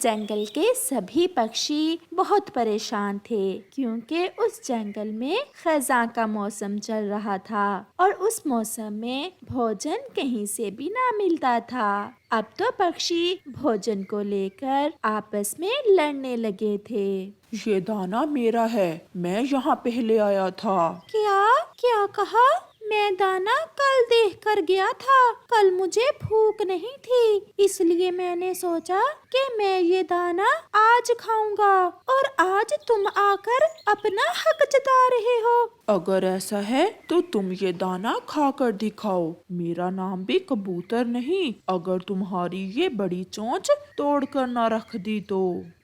जंगल के सभी पक्षी बहुत परेशान थे क्योंकि उस जंगल में खज़ां का मौसम चल रहा था और उस मौसम में भोजन कहीं से भी ना मिलता था। अब तो पक्षी भोजन को लेकर आपस में लड़ने लगे थे। ये दाना मेरा है, मैं यहाँ पहले आया था। क्या क्या कहा? मैं दाना कल देख कर गया था। कल मुझे भूख नहीं थी, इसलिए मैंने सोचा कि मैं ये दाना आज खाऊंगा और आज तुम आकर अपना हक जता रहे हो। अगर ऐसा है तो तुम ये दाना खाकर दिखाओ। मेरा नाम भी कबूतर नहीं, अगर तुम्हारी ये बड़ी चोंच तोड़कर ना रख दी तो।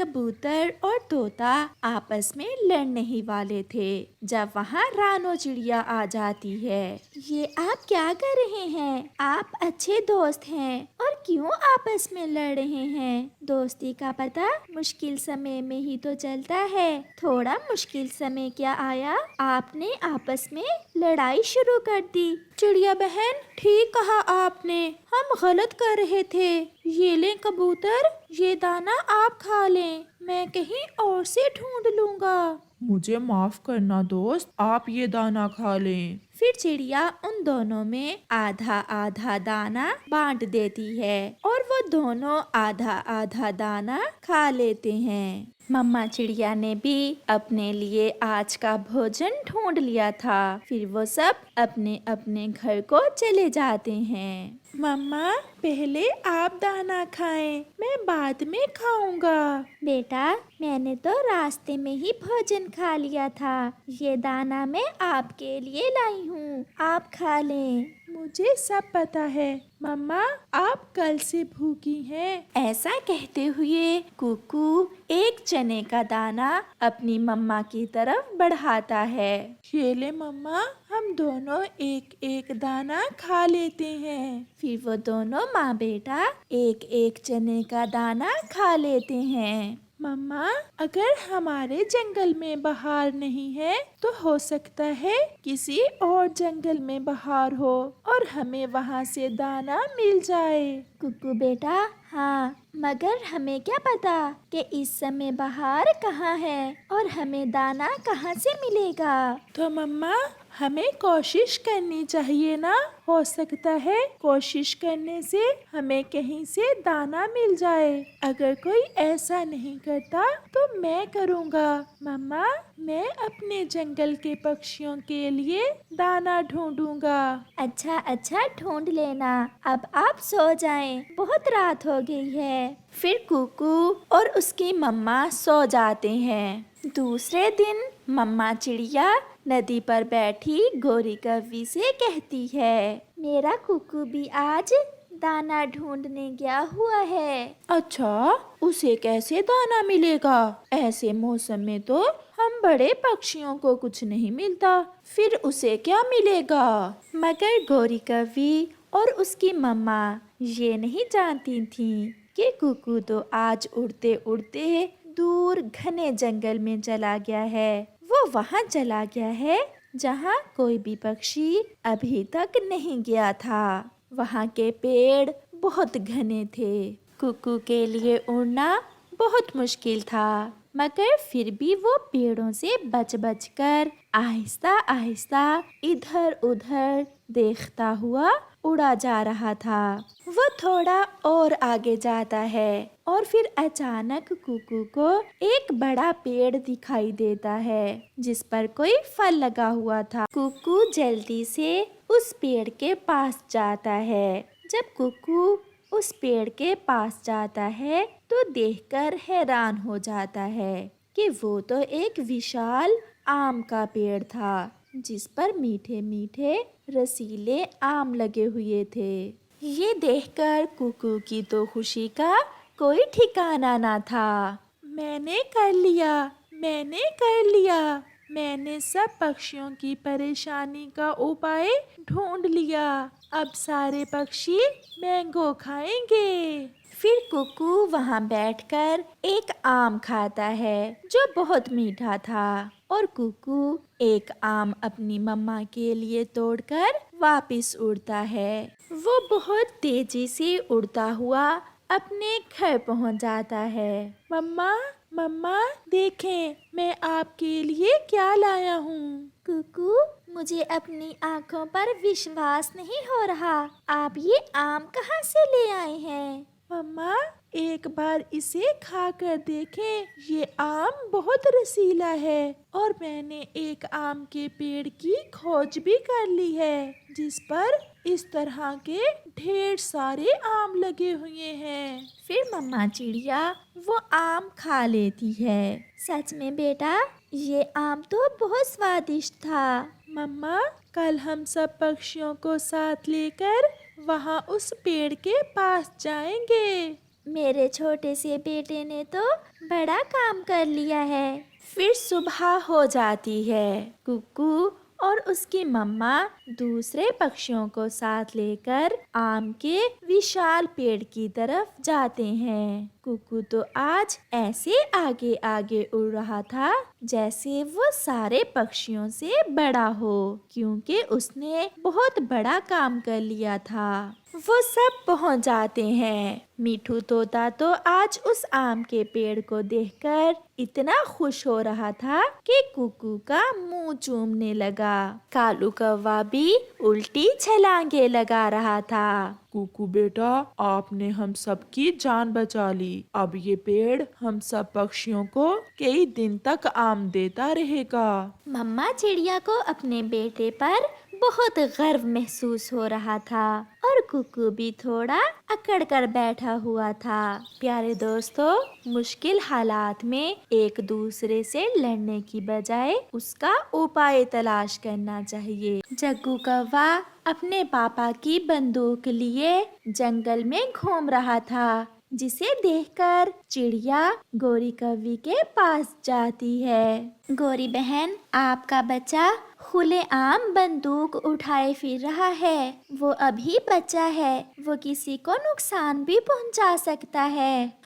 कबूतर और तोता आपस में लड़ने ही वाले थे जब वहाँ रानो चिड़िया आ जाती है। ये आप क्या कर रहे हैं? आप अच्छे दोस्त हैं और क्यों आपस में लड़ रहे हैं? दोस्ती का पता मुश्किल समय में ही तो चलता है। थोड़ा मुश्किल समय क्या आया, आपने आपस में लड़ाई शुरू कर दी। चिड़िया बहन, ठीक कहा आपने, हम गलत कर रहे थे। ये ले कबूतर, ये दाना आप खा लें, मैं कहीं और से ढूंढ लूंगा। मुझे माफ करना दोस्त, आप ये दाना खा लें। फिर चिड़िया उन दोनों में आधा आधा दाना बांट देती है और वो दोनों आधा आधा दाना खा लेते हैं। मम्मा चिड़िया ने भी अपने लिए आज का भोजन ढूंढ लिया था। फिर वो सब अपने अपने घर को चले जाते हैं। मम्मा, पहले आप दाना खाएं, मैं बाद में खाऊंगा। बेटा, मैंने तो रास्ते में ही भोजन खा लिया था। ये दाना मैं आपके लिए लाई हूँ, आप खा लें। मुझे सब पता है मम्मा, आप कल से भूखी हैं। ऐसा कहते हुए कुकू एक चने का दाना अपनी मम्मा की तरफ बढ़ाता है। ये ले मम्मा, हम दोनों एक एक दाना खा लेते हैं। फिर वो दोनों माँ बेटा एक एक चने का दाना खा लेते हैं। मम्मा, अगर हमारे जंगल में बहार नहीं है तो हो सकता है किसी और जंगल में बहार हो और हमें वहाँ से दाना मिल जाए। कुकू बेटा, हाँ, मगर हमें क्या पता कि इस समय बहार कहाँ है और हमें दाना कहाँ से मिलेगा। तो मम्मा, हमें कोशिश करनी चाहिए ना, हो सकता है कोशिश करने से हमें कहीं से दाना मिल जाए। अगर कोई ऐसा नहीं करता तो मैं करूँगा। मम्मा, मैं अपने जंगल के पक्षियों के लिए दाना ढूंढूंगा। अच्छा अच्छा, ढूंढ लेना, अब आप सो जाएं, बहुत रात हो गई है। फिर कुकू और उसकी मम्मा सो जाते हैं। दूसरे दिन मम्मा चिड़िया नदी पर बैठी गोरी कौवी से कहती है, मेरा कुकू भी आज दाना ढूंढने गया हुआ है। अच्छा, उसे कैसे दाना मिलेगा? ऐसे मौसम में तो हम बड़े पक्षियों को कुछ नहीं मिलता, फिर उसे क्या मिलेगा? मगर गोरी कौवी और उसकी मम्मा ये नहीं जानती थी कि कुकू तो आज उड़ते उड़ते दूर घने जंगल में चला गया है। वो वहाँ चला गया है जहाँ कोई भी पक्षी अभी तक नहीं गया था। वहाँ के पेड़ बहुत घने थे। कुकू के लिए उड़ना बहुत मुश्किल था, मगर फिर भी वो पेड़ों से बच बच कर आहिस्ता आहिस्ता इधर उधर देखता हुआ उड़ा जा रहा था। वो थोड़ा और आगे जाता है और फिर अचानक कुकू को एक बड़ा पेड़ दिखाई देता है जिस पर कोई फल लगा हुआ था। कुकू जल्दी से उस पेड़ के पास जाता है। जब कुकू उस पेड़ के पास जाता है तो देखकर हैरान हो जाता है कि वो तो एक विशाल आम का पेड़ था जिस पर मीठे मीठे रसीले आम लगे हुए थे। ये देखकर कुकू की तो खुशी का कोई ठिकाना ना था। मैंने कर लिया, मैंने कर लिया, मैंने सब पक्षियों की परेशानी का उपाय ढूंढ लिया। अब सारे पक्षी मैंगो खाएंगे। फिर कुकू वहाँ बैठकर एक आम खाता है जो बहुत मीठा था और कुकू एक आम अपनी मम्मा के लिए तोड़कर वापस उड़ता है। वो बहुत तेजी से उड़ता हुआ अपने घर पहुंच जाता है। मम्मा मम्मा देखें, मैं आपके लिए क्या लाया हूँ। कुकू, मुझे अपनी आँखों पर विश्वास नहीं हो रहा। आप ये आम कहाँ से ले आए हैं? मम्मा, एक बार इसे खाकर देखें। ये आम बहुत रसीला है और मैंने एक आम के पेड़ की खोज भी कर ली है, जिस पर इस तरह के ढेर सारे आम लगे हुए हैं। फिर मम्मा चिड़िया वो आम खा लेती है। सच में बेटा, ये आम तो बहुत स्वादिष्ट था। मम्मा, कल हम सब पक्षियों को साथ लेकर वहाँ उस पेड़ के पास जाएंगे। मेरे छोटे से बेटे ने तो बड़ा काम कर लिया है। फिर सुबह हो जाती है। कुकू और उसकी मम्मा दूसरे पक्षियों को साथ लेकर आम के विशाल पेड़ की तरफ जाते हैं। कुकू तो आज ऐसे आगे आगे उड़ रहा था जैसे वो सारे पक्षियों से बड़ा हो, क्योंकि उसने बहुत बड़ा काम कर लिया था। वो सब पहुंच जाते हैं। मिठू तोता तो आज उस आम के पेड़ को देखकर इतना खुश हो रहा था कि कुकू का मुंह चूमने लगा। कालू कौवा भी उल्टी छलांगे लगा रहा था। कुकू बेटा, आपने हम सबकी जान बचा ली। अब ये पेड़ हम सब पक्षियों को कई दिन तक आम देता रहेगा। मम्मा चिड़िया को अपने बेटे पर बहुत गर्व महसूस हो रहा था और कुकू भी थोड़ा अकड़ कर बैठा हुआ था। प्यारे दोस्तों, मुश्किल हालात में एक दूसरे से लड़ने की बजाय उसका उपाय तलाश करना चाहिए। जग्गू कौवा अपने पापा की बंदूक लिए जंगल में घूम रहा था, जिसे देखकर चिड़िया गोरी कौवी के पास जाती है। गोरी बहन, आपका बच्चा खुलेआम बंदूक उठाए फिर रहा है। वो अभी बच्चा है, वो किसी को नुकसान भी पहुंचा सकता है।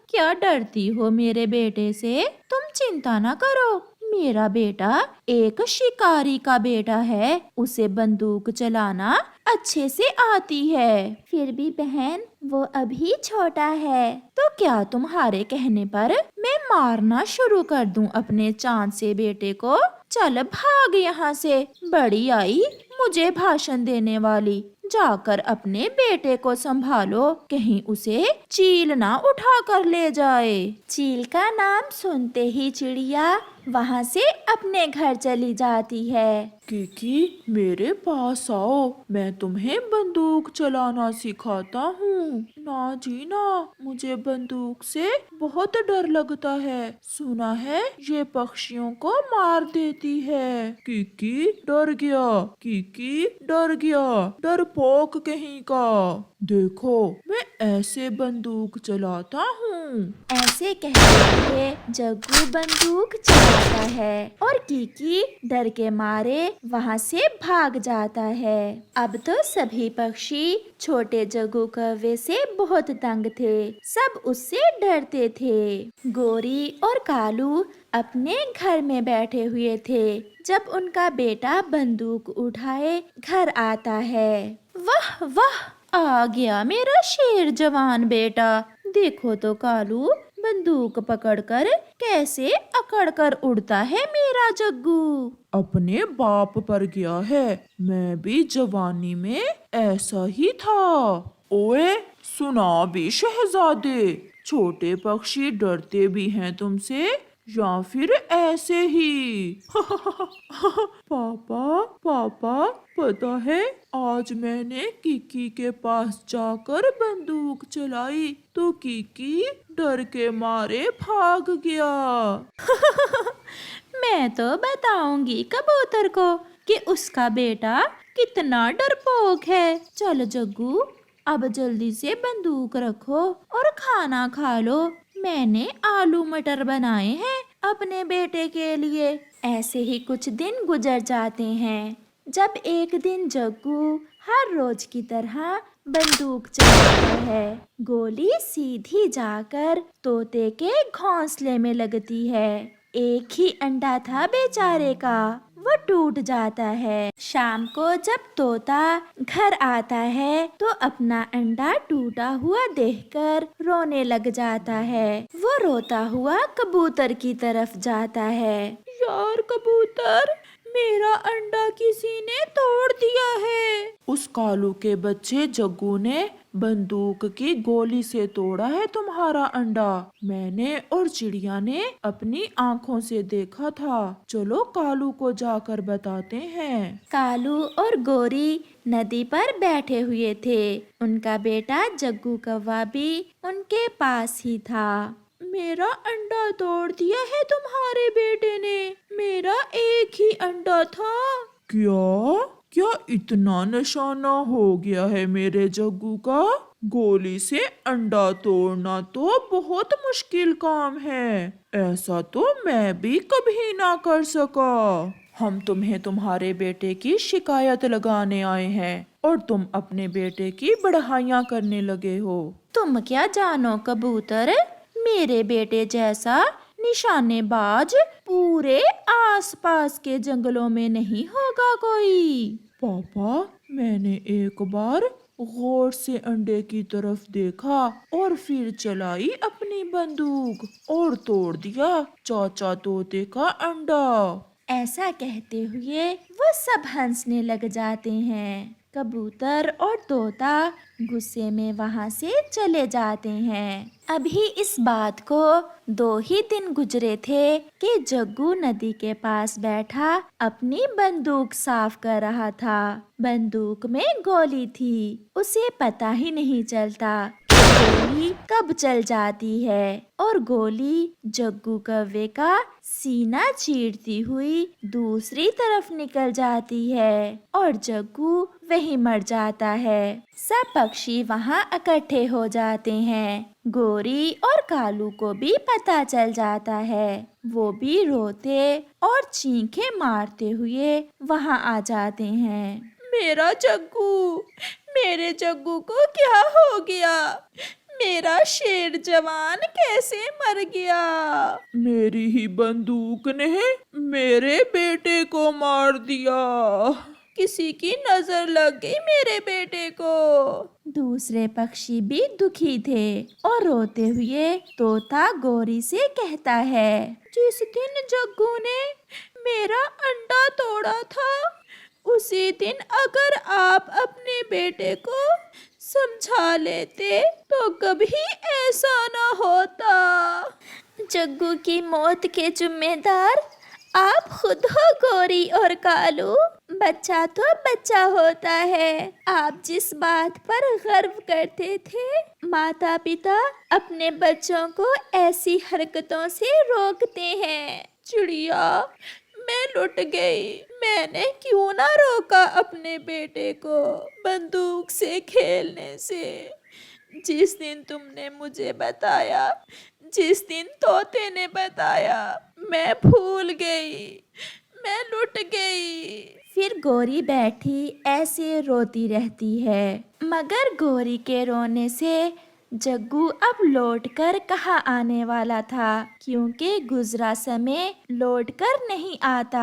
क्या डरती हो मेरे बेटे से? तुम चिंता न करो, मेरा बेटा एक शिकारी का बेटा है, उसे बंदूक चलाना अच्छे से आती है। फिर भी बहन, वो अभी छोटा है, तो क्या तुम्हारे कहने पर मैं मारना शुरू कर दूं अपने चांद से बेटे को? चल भाग यहाँ से, बड़ी आई मुझे भाषण देने वाली। जाकर अपने बेटे को संभालो, कहीं उसे चील ना उठा कर ले जाए। चील का नाम सुनते ही चिड़िया वहाँ से अपने घर चली जाती है। किकी, मेरे पास आओ, मैं तुम्हें बंदूक चलाना सिखाता हूँ। ना जी ना, मुझे बंदूक से बहुत डर लगता है। सुना है ये पक्षियों को मार देती है। किकी डर गया, किकी डर गया, डरपोक कहीं का। देखो, मैं ऐसे बंदूक चलाता हूँ। ऐसे कहते हुए जग्गू बंदूक चलाता है और कीकी डर के मारे वहाँ से भाग जाता है। अब तो सभी पक्षी छोटे जग्गू कौवे से बहुत तंग थे, सब उससे डरते थे। गोरी और कालू अपने घर में बैठे हुए थे जब उनका बेटा बंदूक उठाए घर आता है। वाह वाह, आ गया मेरा शेर जवान बेटा। देखो तो कालू, बंदूक पकड़कर कैसे अकड़ कर उड़ता है मेरा जग्गू। अपने बाप पर गया है, मैं भी जवानी में ऐसा ही था। ओए सुना भी शहजादे, छोटे पक्षी डरते भी हैं तुमसे या फिर ऐसे ही? पापा पापा, पता है आज मैंने किकी के पास जाकर बंदूक चलाई तो किकी डर के मारे भाग गया। मैं तो बताऊंगी कबूतर को कि उसका बेटा कितना डरपोक है। चल जग्गू, अब जल्दी से बंदूक रखो और खाना खा लो। मैंने आलू मटर बनाए हैं अपने बेटे के लिए। ऐसे ही कुछ दिन गुजर जाते हैं जब एक दिन जग्गू हर रोज की तरह बंदूक चलाता है। गोली सीधी जाकर तोते के घोंसले में लगती है। एक ही अंडा था बेचारे का, वो टूट जाता है। शाम को जब तोता घर आता है तो अपना अंडा टूटा हुआ देखकर रोने लग जाता है। वो रोता हुआ कबूतर की तरफ जाता है। यार कबूतर, मेरा अंडा किसी ने तोड़ दिया है। उस कालू के बच्चे जग्गू ने बंदूक की गोली से तोड़ा है तुम्हारा अंडा। मैंने और चिड़िया ने अपनी आँखों से देखा था। चलो कालू को जाकर बताते हैं। कालू और गोरी नदी पर बैठे हुए थे। उनका बेटा जग्गू कौवा भी उनके पास ही था। मेरा अंडा तोड़ दिया है तुम्हारे बेटे ने। मेरा एक ही अंडा था। क्या क्या इतना निशाना हो गया है मेरे जग्गू का? गोली से अंडा तोड़ना तो बहुत मुश्किल काम है। ऐसा तो मैं भी कभी ना कर सका। हम तुम्हें तुम्हारे बेटे की शिकायत लगाने आए हैं और तुम अपने बेटे की बढ़ाइयाँ करने लगे हो। तुम क्या जानो कबूतर, मेरे बेटे जैसा निशानेबाज पूरे आसपास के जंगलों में नहीं होगा कोई। पापा, मैंने एक बार गौर से अंडे की तरफ देखा और फिर चलाई अपनी बंदूक और तोड़ दिया चाचा तोते का अंडा। ऐसा कहते हुए वो सब हंसने लग जाते हैं। कबूतर और तोता गुस्से में वहां से चले जाते हैं। अभी इस बात को 2 ही दिन गुजरे थे कि जग्गू नदी के पास बैठा अपनी बंदूक साफ कर रहा था। बंदूक में गोली थी। उसे पता ही नहीं चलता गोली कब चल जाती है और गोली जग्गू कौवे का सीना चीरती हुई दूसरी तरफ निकल जाती है और जग्गू वहीं मर जाता है। सब पक्षी वहां इकट्ठे हो जाते हैं। गोरी और कालू को भी पता चल जाता है। वो भी रोते और चीखें मारते हुए वहां आ जाते हैं। मेरा जग्गू, मेरे जग्गू को क्या हो गया? मेरा शेर जवान कैसे मर गया? मेरी ही बंदूक ने मेरे बेटे को मार दिया। किसी की नजर लग गई मेरे बेटे को। दूसरे पक्षी भी दुखी थे और रोते हुए तोता गोरी से कहता है, जिस दिन जग्गू ने मेरा अंडा तोड़ा था, उसी दिन अगर आप अपने बेटे को समझा लेते तो कभी ऐसा ना होता। जग्गू की मौत के जिम्मेदार आप खुद हो गोरी और कालू। बच्चा तो बच्चा होता है। आप जिस बात पर गर्व करते थे, माता पिता अपने बच्चों को ऐसी हरकतों से रोकते हैं। चिड़िया, मैं लुट गई। मैंने क्यों ना रोका अपने बेटे को बंदूक से खेलने से। जिस दिन तुमने मुझे बताया, जिस दिन तोते ने बताया, मैं भूल गई, मैं लुट गई। फिर गोरी बैठी ऐसे रोती रहती है, मगर गोरी के रोने से जग्गू अब लौटकर कहाँ आने वाला था, क्योंकि गुजरा समय लौटकर नहीं आता।